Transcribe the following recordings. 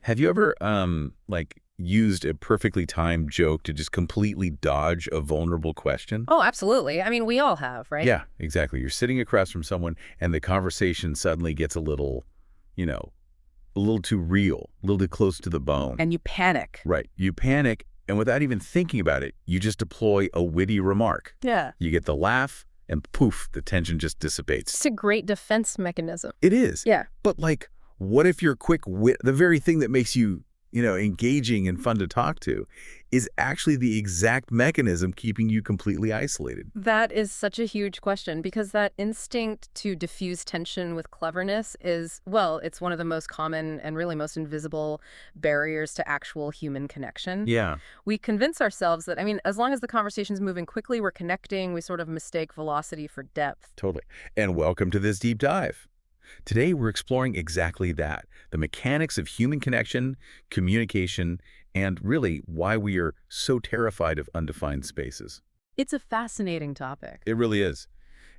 Have you ever, like, used a perfectly timed joke to just completely dodge a vulnerable question? Oh, absolutely. I mean, we all have, right? Yeah, exactly. You're sitting across from someone and the conversation suddenly gets a little, you know, a little too real, a little too close to the bone. And you panic. Right. You panic, and without even thinking about it, you just deploy a witty remark. Yeah. You get the laugh, and poof, the tension just dissipates. It's a great defense mechanism. It is. Yeah. But, like, what if your quick wit, the very thing that makes you, engaging and fun to talk to, is actually the exact mechanism keeping you completely isolated? That is such a huge question because that instinct to diffuse tension with cleverness is, well, it's one of the most common and really most invisible barriers to actual human connection. Yeah. We convince ourselves that, I mean, as long as the conversation's moving quickly, we're connecting, we sort of mistake velocity for depth. Totally. And welcome to this deep dive. Today, we're exploring exactly that, the mechanics of human connection, communication, and really why we are so terrified of undefined spaces. It's a fascinating topic. It really is.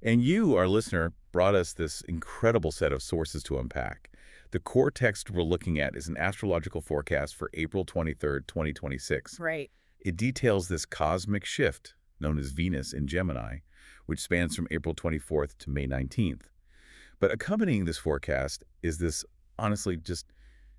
And you, our listener, brought us this incredible set of sources to unpack. The core text we're looking at is an astrological forecast for April 23rd, 2026. Right. It details this cosmic shift, known as Venus in Gemini, which spans from April 24th to May 19th. But accompanying this forecast is this, honestly, just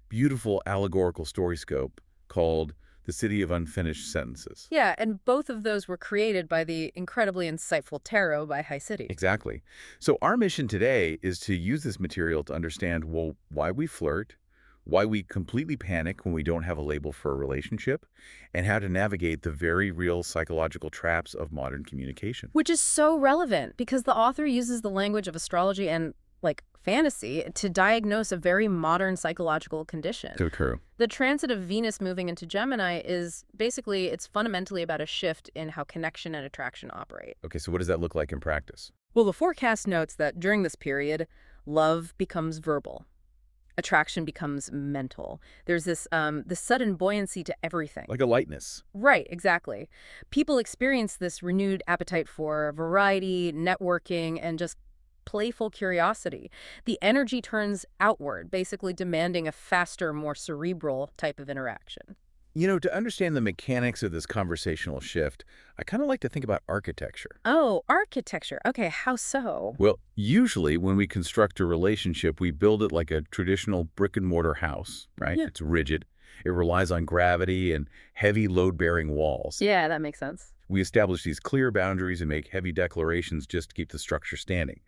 beautiful allegorical StoryScope called The City of Unfinished Sentences. Yeah, and both of those were created by the incredibly insightful tarot by High City. Exactly. So our mission today is to use this material to understand, well, why we flirt, why we completely panic when we don't have a label for a relationship, and how to navigate the very real psychological traps of modern communication. Which is so relevant because the author uses the language of astrology and, like, fantasy to diagnose a very modern psychological condition. To occur. The transit of Venus moving into Gemini is basically, it's fundamentally about a shift in how connection and attraction operate. Okay, so what does that look like in practice? Well, the forecast notes that during this period, love becomes verbal. Attraction becomes mental. There's this sudden buoyancy to everything. Like a lightness. Right, exactly. People experience this renewed appetite for variety, networking, and just playful curiosity. The energy turns outward, basically demanding a faster, more cerebral type of interaction. To understand the mechanics of this conversational shift, I kind of like to think about architecture. Oh, architecture. Okay, how so? Well, usually when we construct a relationship, we build it like a traditional brick-and-mortar house, right? Yeah. It's rigid. It relies on gravity and heavy load-bearing walls. Yeah, that makes sense. We establish these clear boundaries and make heavy declarations just to keep the structure standing.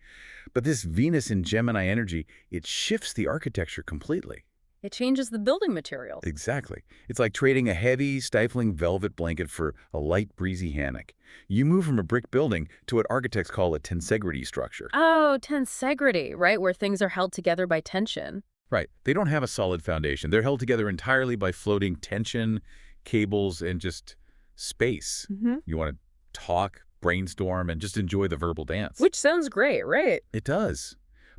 But this Venus in Gemini energy, it shifts the architecture completely. It changes the building materials. Exactly. It's like trading a heavy, stifling velvet blanket for a light, breezy hammock. You move from a brick building to what architects call a tensegrity structure. Oh, tensegrity, right, where things are held together by tension. Right. They don't have a solid foundation. They're held together entirely by floating tension, cables, and just space. You want to talk, brainstorm, and just enjoy the verbal dance. Which sounds great, right? It does.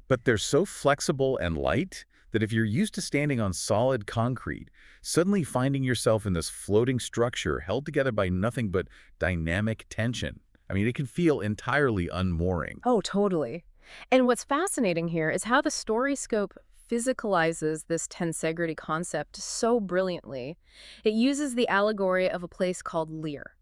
But they're so flexible and light that if you're used to standing on solid concrete, suddenly finding yourself in this floating structure held together by nothing but dynamic tension, I mean, it can feel entirely unmooring. Oh, totally. And what's fascinating here is how the StoryScope physicalizes this tensegrity concept so brilliantly. It uses the allegory of a place called Lear.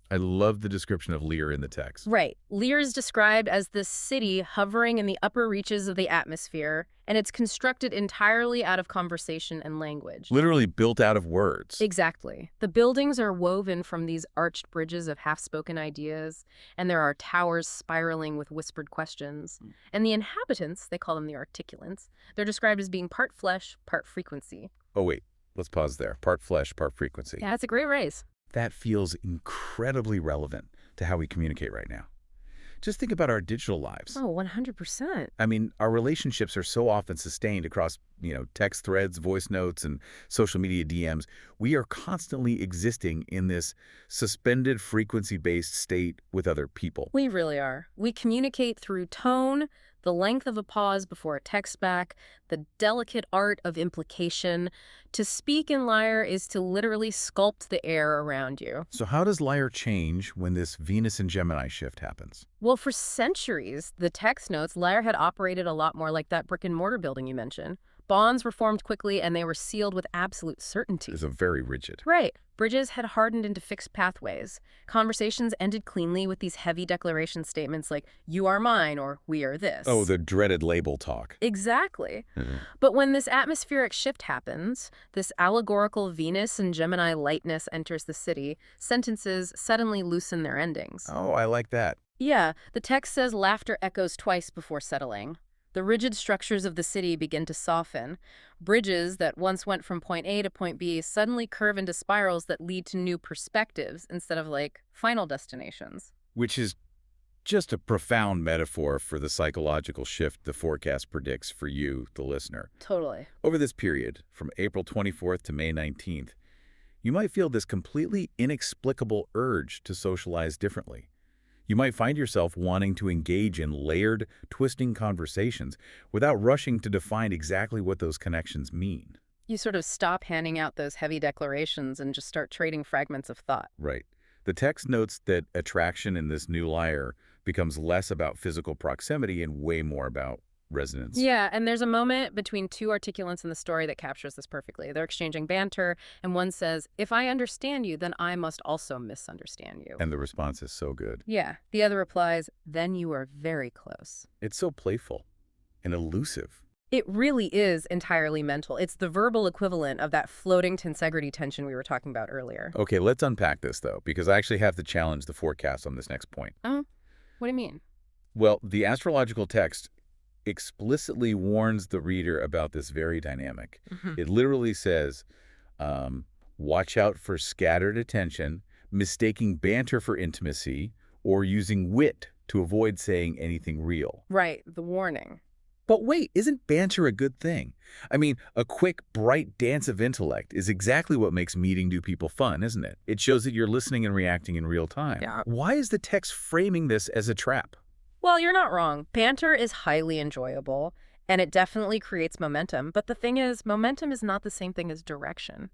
I love the description of Lear in the text. Right. Lear is described as this city hovering in the upper reaches of the atmosphere, and it's constructed entirely out of conversation and language. Literally built out of words. Exactly. The buildings are woven from these arched bridges of half-spoken ideas, and there are towers spiraling with whispered questions. And the inhabitants, they call them the Articulants, they're described as being part flesh, part frequency. Oh, wait. Let's pause there. Part flesh, part frequency. Yeah, it's a great race. That feels incredibly relevant to how we communicate right now. Just think about our digital lives. Oh, 100%. I mean, our relationships are so often sustained across, text threads, voice notes, and social media DMs. We are constantly existing in this suspended frequency-based state with other people. We really are. We communicate through tone, the length of a pause before a text back, the delicate art of implication. To speak in lyre is to literally sculpt the air around you. So how does lyre change when this Venus and Gemini shift happens? Well, for centuries, the text notes, lyre had operated a lot more like that brick and mortar building you mentioned. Bonds were formed quickly, and they were sealed with absolute certainty. It's a very rigid. Right. Bridges had hardened into fixed pathways. Conversations ended cleanly with these heavy declaration statements like, "You are mine," or "We are this." Oh, the dreaded label talk. Exactly. Mhm. But when this atmospheric shift happens, this allegorical Venus and Gemini lightness enters the city, sentences suddenly loosen their endings. Oh, I like that. Yeah, the text says laughter echoes twice before settling. The rigid structures of the city begin to soften. Bridges that once went from point A to point B suddenly curve into spirals that lead to new perspectives instead of, like, final destinations. Which is just a profound metaphor for the psychological shift the forecast predicts for you, the listener. Totally. Over this period, from April 24th to May 19th, you might feel this completely inexplicable urge to socialize differently. You might find yourself wanting to engage in layered, twisting conversations without rushing to define exactly what those connections mean. You sort of stop handing out those heavy declarations and just start trading fragments of thought. Right. The text notes that attraction in this new layer becomes less about physical proximity and way more about resonance. Yeah, and there's a moment between two articulants in the story that captures this perfectly. They're exchanging banter, and one says, "If I understand you, then I must also misunderstand you." And the response is so good. Yeah, the other replies, "Then you are very close." It's so playful and elusive. It really is entirely mental. It's the verbal equivalent of that floating tensegrity tension we were talking about earlier. Okay, let's unpack this, though, because I actually have to challenge the forecast on this next point. Oh, what do you mean? Well, the astrological text explicitly warns the reader about this very dynamic. It literally says, watch out for scattered attention, mistaking banter for intimacy, or using wit to avoid saying anything real. Right, the warning. But wait, isn't banter a good thing? I mean, a quick, bright dance of intellect is exactly what makes meeting new people fun, isn't it? It shows that you're listening and reacting in real time. Yeah. Why is the text framing this as a trap? Well, you're not wrong. Banter is highly enjoyable, and it definitely creates momentum. But the thing is, momentum is not the same thing as direction.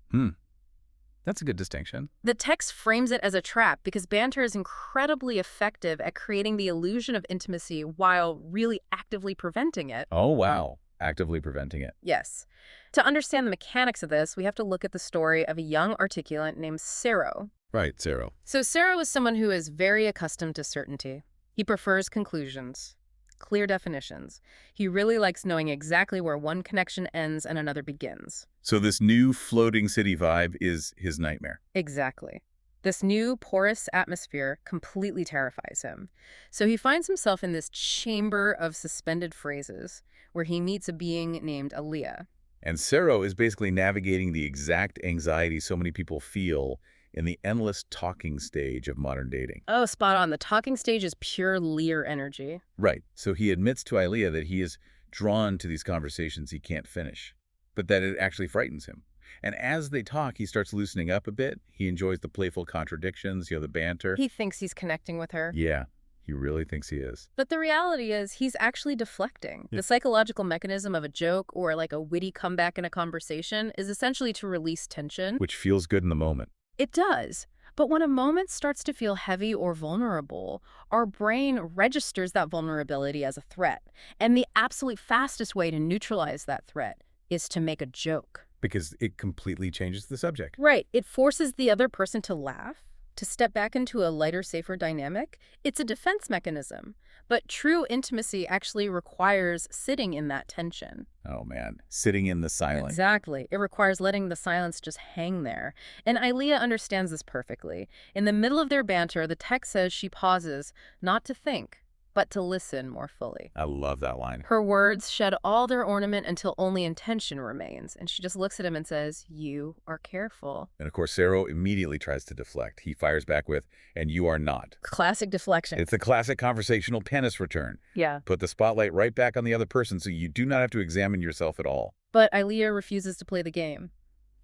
That's a good distinction. The text frames it as a trap because banter is incredibly effective at creating the illusion of intimacy while really actively preventing it. Oh, wow. Actively preventing it. Yes. To understand the mechanics of this, we have to look at the story of a young articulant named Sero. Right, Zero. So Sero is someone who is very accustomed to certainty. He prefers conclusions, clear definitions. He really likes knowing exactly where one connection ends and another begins. So this new floating city vibe is his nightmare. Exactly. This new porous atmosphere completely terrifies him. So he finds himself in this chamber of suspended phrases where he meets a being named Aaliyah. And Zero is basically navigating the exact anxiety so many people feel in the endless talking stage of modern dating. Oh, spot on. The talking stage is pure Lear energy. Right. So he admits to Ilea that he is drawn to these conversations he can't finish, but that it actually frightens him. And as they talk, he starts loosening up a bit. He enjoys the playful contradictions, the banter. He thinks he's connecting with her. Yeah, he really thinks he is. But the reality is he's actually deflecting. Yeah. The psychological mechanism of a joke or like a witty comeback in a conversation is essentially to release tension. Which feels good in the moment. It does. But when a moment starts to feel heavy or vulnerable, our brain registers that vulnerability as a threat. And the absolute fastest way to neutralize that threat is to make a joke. Because it completely changes the subject. Right. It forces the other person to laugh, to step back into a lighter, safer dynamic. It's a defense mechanism. But true intimacy actually requires sitting in that tension. Oh, man. Sitting in the silence. Exactly. It requires letting the silence just hang there. And Ilea understands this perfectly. In the middle of their banter, the text says she pauses, not to think, but to listen more fully. I love that line. Her words shed all their ornament until only intention remains. And she just looks at him and says, "You are careful." And of course, Zero immediately tries to deflect. He fires back with, "And you are not." Classic deflection. It's the classic conversational penis return. Yeah. Put the spotlight right back on the other person so you do not have to examine yourself at all. But Ilea refuses to play the game.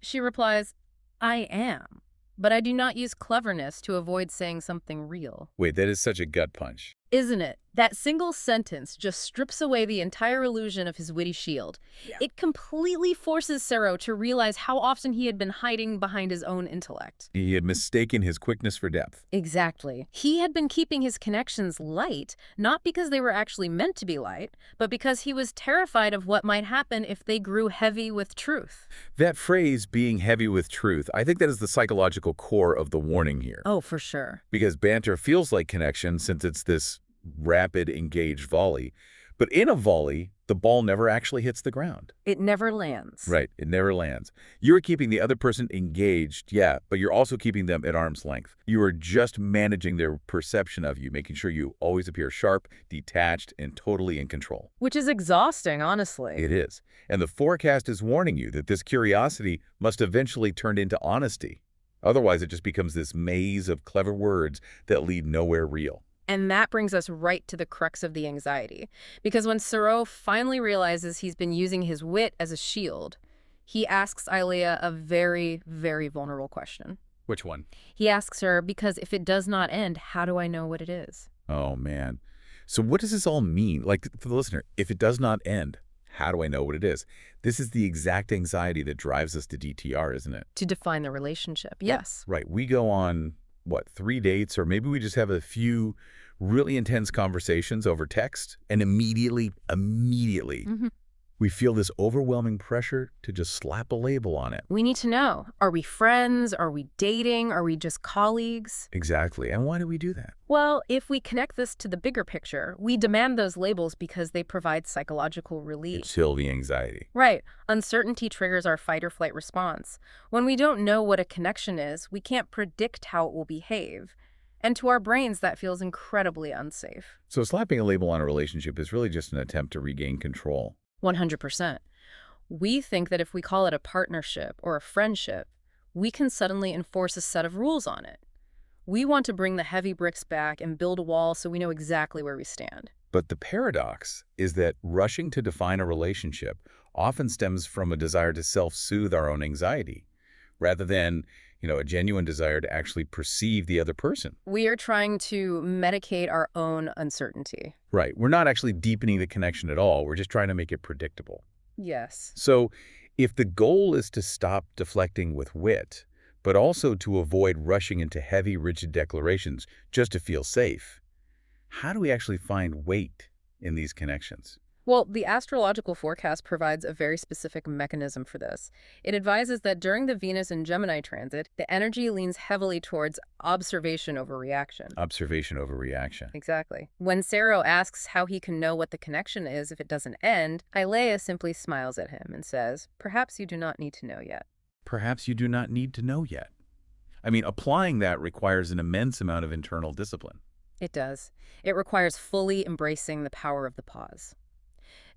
She replies, "I am, but I do not use cleverness to avoid saying something real." Wait, that is such a gut punch. Isn't it? That single sentence just strips away the entire illusion of his witty shield. Yeah. It completely forces Sero to realize how often he had been hiding behind his own intellect. He had mistaken his quickness for depth. Exactly. He had been keeping his connections light, not because they were actually meant to be light, but because he was terrified of what might happen if they grew heavy with truth. That phrase, being heavy with truth, I think that is the psychological core of the warning here. Oh, for sure. Because banter feels like connection since it's this rapid, engaged volley. But in a volley, the ball never actually hits the ground. It never lands. Right, it never lands. You're keeping the other person engaged, yeah, but you're also keeping them at arm's length. You are just managing their perception of you, making sure you always appear sharp, detached, and totally in control. Which is exhausting, honestly. It is. And the forecast is warning you that this curiosity must eventually turn into honesty. Otherwise, it just becomes this maze of clever words that lead nowhere real. And that brings us right to the crux of the anxiety. Because when Sero finally realizes he's been using his wit as a shield, he asks Ilea a very, very vulnerable question. Which one? He asks her, because if it does not end, how do I know what it is? Oh, man. So what does this all mean? Like, for the listener, if it does not end, how do I know what it is? This is the exact anxiety that drives us to DTR, isn't it? To define the relationship, yes. Right. We go on, what, 3 dates, or maybe we just have a few really intense conversations over text, and immediately, we feel this overwhelming pressure to just slap a label on it. We need to know, are we friends? Are we dating? Are we just colleagues? Exactly. And why do we do that? Well, if we connect this to the bigger picture, we demand those labels because they provide psychological relief. Chill the anxiety. Right. Uncertainty triggers our fight or flight response. When we don't know what a connection is, we can't predict how it will behave. And to our brains, that feels incredibly unsafe. So slapping a label on a relationship is really just an attempt to regain control. 100%. We think that if we call it a partnership or a friendship, we can suddenly enforce a set of rules on it. We want to bring the heavy bricks back and build a wall so we know exactly where we stand. But the paradox is that rushing to define a relationship often stems from a desire to self-soothe our own anxiety, rather than, a genuine desire to actually perceive the other person. We are trying to medicate our own uncertainty. Right. We're not actually deepening the connection at all. We're just trying to make it predictable. Yes. So if the goal is to stop deflecting with wit, but also to avoid rushing into heavy, rigid declarations just to feel safe, how do we actually find weight in these connections? Well, the astrological forecast provides a very specific mechanism for this. It advises that during the Venus and Gemini transit, the energy leans heavily towards observation over reaction. Observation over reaction. Exactly. When Sero asks how he can know what the connection is if it doesn't end, Ilea simply smiles at him and says, "Perhaps you do not need to know yet." Perhaps you do not need to know yet. I mean, applying that requires an immense amount of internal discipline. It does. It requires fully embracing the power of the pause.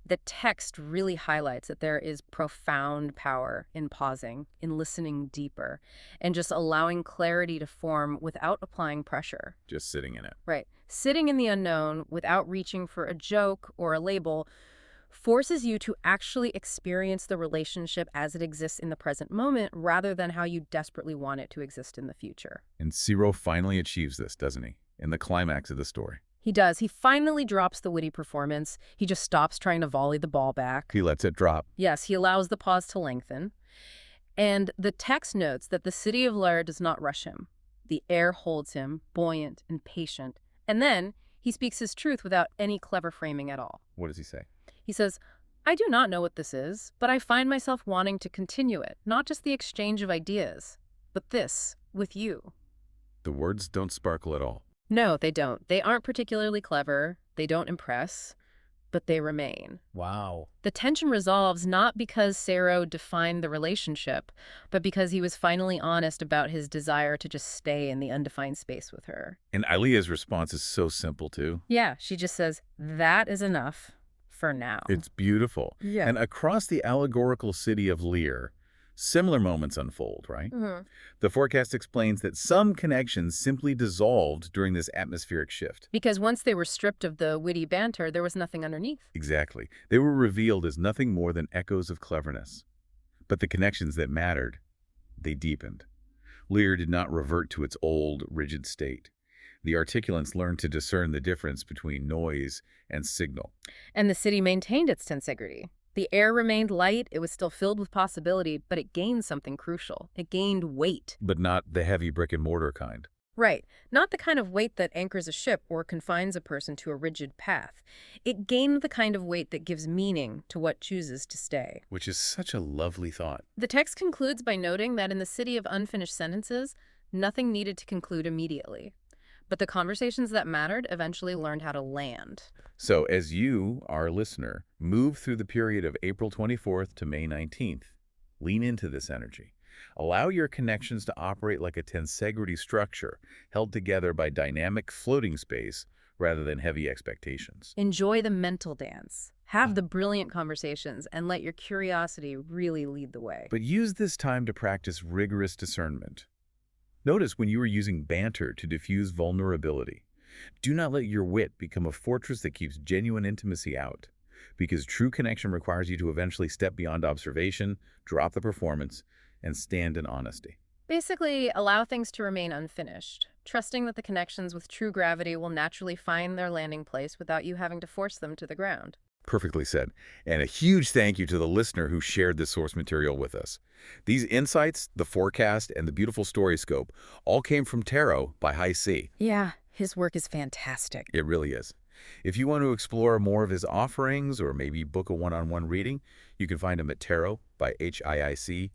The text really highlights that there is profound power in pausing, in listening deeper, and just allowing clarity to form without applying pressure. Just sitting in it. Right. Sitting in the unknown without reaching for a joke or a label forces you to actually experience the relationship as it exists in the present moment rather than how you desperately want it to exist in the future. And Sero finally achieves this, doesn't he? In the climax of the story. He does. He finally drops the witty performance. He just stops trying to volley the ball back. He lets it drop. Yes, he allows the pause to lengthen. And the text notes that the city of Lyre does not rush him. The air holds him, buoyant and patient. And then he speaks his truth without any clever framing at all. What does he say? He says, "I do not know what this is, but I find myself wanting to continue it, not just the exchange of ideas, but this, with you." The words don't sparkle at all. No, they don't. They aren't particularly clever. They don't impress, but they remain. Wow. The tension resolves not because Sero defined the relationship, but because he was finally honest about his desire to just stay in the undefined space with her. And Ilea's response is so simple, too. Yeah, she just says, "That is enough for now." It's beautiful. Yeah. And across the allegorical city of Lyre, similar moments unfold, right? Mm-hmm. The forecast explains that some connections simply dissolved during this atmospheric shift. Because once they were stripped of the witty banter, there was nothing underneath. Exactly. They were revealed as nothing more than echoes of cleverness. But the connections that mattered, they deepened. Lyre did not revert to its old, rigid state. The Articulants learned to discern the difference between noise and signal. And the city maintained its tensegrity. The air remained light, it was still filled with possibility, but it gained something crucial. It gained weight. But not the heavy brick-and-mortar kind. Right, not the kind of weight that anchors a ship or confines a person to a rigid path. It gained the kind of weight that gives meaning to what chooses to stay. Which is such a lovely thought. The text concludes by noting that in the city of unfinished sentences, nothing needed to conclude immediately. But the conversations that mattered eventually learned how to land. So as you, our listener, move through the period of April 24th to May 19th, lean into this energy. Allow your connections to operate like a tensegrity structure held together by dynamic floating space rather than heavy expectations. Enjoy the mental dance. Have the brilliant conversations and let your curiosity really lead the way. But use this time to practice rigorous discernment. Notice when you are using banter to diffuse vulnerability. Do not let your wit become a fortress that keeps genuine intimacy out, because true connection requires you to eventually step beyond observation, drop the performance, and stand in honesty. Basically, allow things to remain unfinished, trusting that the connections with true gravity will naturally find their landing place without you having to force them to the ground. Perfectly said. And a huge thank you to the listener who shared this source material with us. These insights, the forecast, and the beautiful StoryScope all came from Tarot by High C. Yeah, his work is fantastic. It really is. If you want to explore more of his offerings or maybe book a one-on-one reading, you can find him at tarot.hiic.net.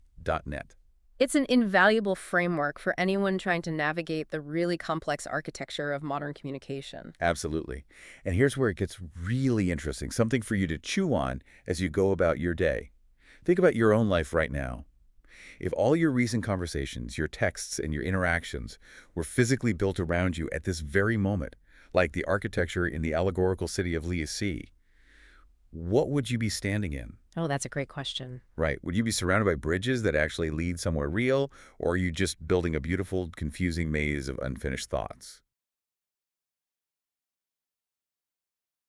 It's an invaluable framework for anyone trying to navigate the really complex architecture of modern communication. Absolutely. And here's where it gets really interesting, something for you to chew on as you go about your day. Think about your own life right now. If all your recent conversations, your texts, and your interactions were physically built around you at this very moment, like the architecture in the allegorical city of Sea, what would you be standing in? Oh, that's a great question. Right. Would you be surrounded by bridges that actually lead somewhere real, or are you just building a beautiful, confusing maze of unfinished thoughts?